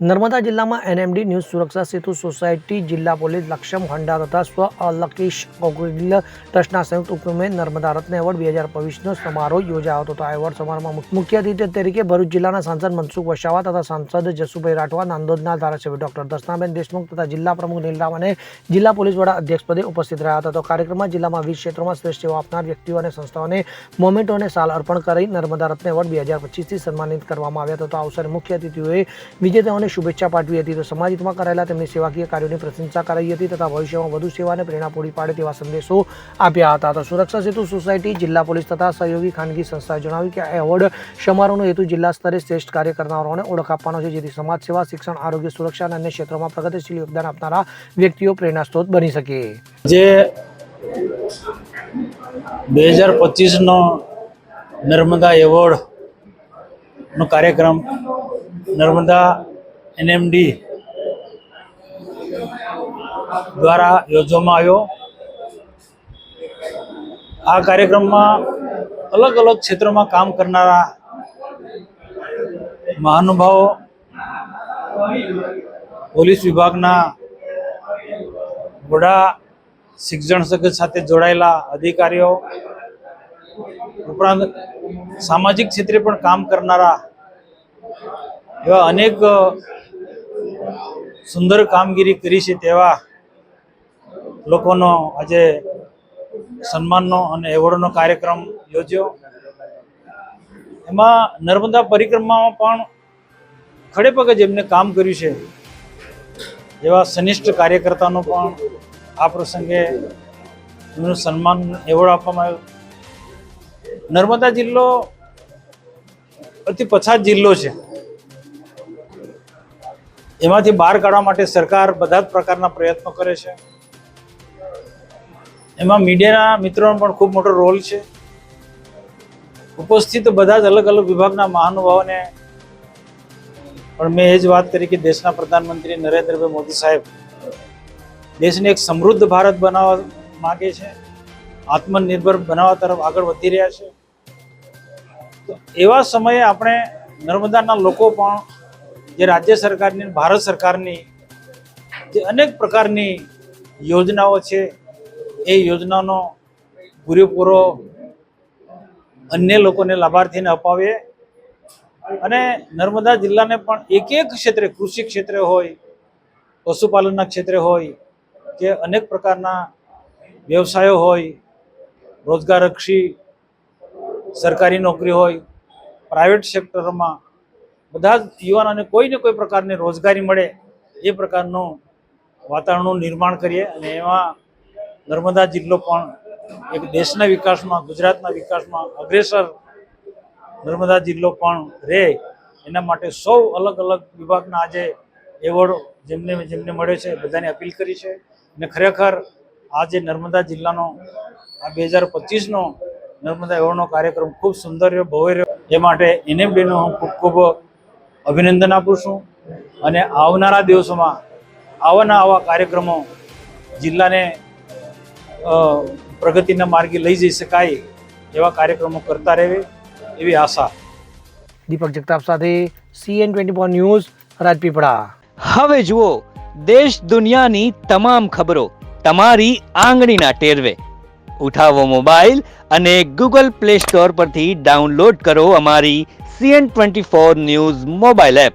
નર્મદા જિલ્લામાં એનએમડી ન્યૂઝ સુરક્ષા સેતુ સોસાયટી જિલ્લા પોલીસ લક્ષમ હંડા તથા સ્વ લકેશ ગોગોઇલ ટ્રસ્ટના સંયુક્ત ઉપક્રમે નર્મદા રત્ન એવોર્ડ 2025નો સમારોહ યોજાયો હતો. આ એવોર્ડ સમારોહમાં મુખ્ય અતિથિ તરીકે ભરૂચ જિલ્લાના સાંસદ મનસુખ વસાવા તથા સાંસદ જસુભાઈ રાઠવા, નાંદોદના ધારાસભ્ય ડોક્ટર દર્શનાબેન દેશમુખ તથા જિલ્લા પ્રમુખ નીલરામ અને જિલ્લા પોલીસ વડા અધ્યક્ષપદે ઉપસ્થિત રહ્યા હતા. તો કાર્યક્રમમાં જિલ્લામાં 20 ક્ષેત્રોમાં શ્રેષ્ઠ સેવા આપનાર વ્યક્તિઓ અને સંસ્થાઓને મોમેન્ટો અને સાલ અર્પણ કરી નર્મદા રત્ન એવોર્ડ 2025થી સન્માનિત કરવામાં આવ્યા હતા. તો આ અવસરે મુખ્ય અતિથિઓએ વિજેતાઓને શુભેચ્છા પાઠવી હતી. તો સમાજમાં કરાયેલા તેમની સેવાકીય કાર્યોની પ્રશંસા કરાઈ હતી તથા ભવિષ્યમાં વધુ સેવા અને પ્રેરણા પૂરી પાડે તેવા સંદેશો આપ્યા હતા. તો સુરક્ષા સેતુ સોસાયટી, જિલ્લા પોલીસ તથા સહયોગી ખાનગી સંસ્થાએ જણાવ્યું કે આ એવોર્ડ સમારોહનો હેતુ જિલ્લા સ્તરે શ્રેષ્ઠ કાર્ય કરનારાઓને ઓળખ આપવાનો છે, જેથી સમાજ સેવા, શિક્ષણ, આરોગ્ય, સુરક્ષા અને અન્ય ક્ષેત્રોમાં પ્રગતિશીલ યોગદાન આપનારા વ્યક્તિઓ પ્રેરણા સ્ત્રોત બની શકે. જે 2025નો નર્મદા એવોર્ડનો કાર્યક્રમ નર્મદા એનએમડી દ્વારા યોજવામાં આવ્યો. આ કાર્યક્રમમાં અલગ અલગ ક્ષેત્રોમાં કામ કરનારા મહાનુભાવો, પોલીસ વિભાગના વડા, શિક્ષણ જગત સાથે જોડાયેલા અધિકારીઓ ઉપરાંત સામાજિક ક્ષેત્રે પણ કામ કરનારા એવા અનેક સુંદર કામગીરી કરી છે તેવા લોકોનો આજે સન્માનનો અને એવોર્ડનો કાર્યક્રમ યોજ્યો. એમાં નર્મદા પરિક્રમામાં પણ ખડે પગે જેમને કામ કર્યું છે એવા સનિષ્ઠ કાર્યકર્તાનો પણ આ પ્રસંગે એમનું સન્માન એવોર્ડ આપવામાં આવ્યો. નર્મદા જિલ્લો અતિ પછાત જિલ્લો છે. એમાંથી બહાર કાઢવા માટે સરકાર બધા જ પ્રકારના પ્રયત્નો કરે છે. એમાં મીડિયાના મિત્રોનો પણ ખૂબ મોટો રોલ છે. ઉપસ્થિત બધા જ અલગ અલગ વિભાગના મહાનુભાવોને પણ મેં એ જ વાત કરી કે દેશના પ્રધાનમંત્રી નરેન્દ્રભાઈ મોદી સાહેબ દેશને એક સમૃદ્ધ ભારત બનાવવા માગે છે, આત્મનિર્ભર બનાવવા તરફ આગળ વધી રહ્યા છે. તો એવા સમયે આપણે નર્મદાના લોકો પણ જે રાજ્ય સરકારની, ભારત સરકારની જે અનેક પ્રકારની યોજનાઓ છે એ યોજનાનો પૂરેપૂરો અન્ય લોકોને, લાભાર્થીને અપાવીએ અને નર્મદા જિલ્લાને પણ એક એક ક્ષેત્રે, કૃષિ ક્ષેત્રે હોય, પશુપાલનના ક્ષેત્રે હોય કે અનેક પ્રકારના વ્યવસાયો હોય, રોજગારક્ષી સરકારી નોકરી હોય, પ્રાઇવેટ સેક્ટરમાં બધા જ યુવાનોને કોઈને કોઈ પ્રકારની રોજગારી મળે એ પ્રકારનું વાતાવરણનું નિર્માણ કરીએ અને એમાં નર્મદા જિલ્લો પણ એક દેશના વિકાસમાં, ગુજરાતના વિકાસમાં અગ્રેસર નર્મદા જિલ્લો પણ રહે એના માટે સૌ અલગ અલગ વિભાગના આજે એવોર્ડ જેમને જેમને મળ્યો છે બધાને અપીલ કરી છે. અને ખરેખર આજે નર્મદા જિલ્લાનો આ 2025નો નર્મદા એવોર્ડનો કાર્યક્રમ ખૂબ સુંદર રહ્યો, ભવ્ય રહ્યો. એ માટે એનએમડીનો હું ખૂબ ખૂબ અભિનંદન આપું છું અને આવનારા દિવસોમાં આવા કાર્યક્રમો જિલ્લાને પ્રગતિના માર્ગે લઈ જઈ શકાય એવા કાર્યક્રમો કરતા રહે એવી આશા. દીપક જગતાપ સાથે CN24 ન્યૂઝ, રાજપીપળા. હવે જુઓ દેશ દુનિયાની તમામ ખબરો તમારી આંગળીના ટેરવે. ઉઠાવો મોબાઈલ અને Google Play Store પરથી ડાઉનલોડ કરો અમારી CN24 ન્યૂઝ મોબાઈલ એપ.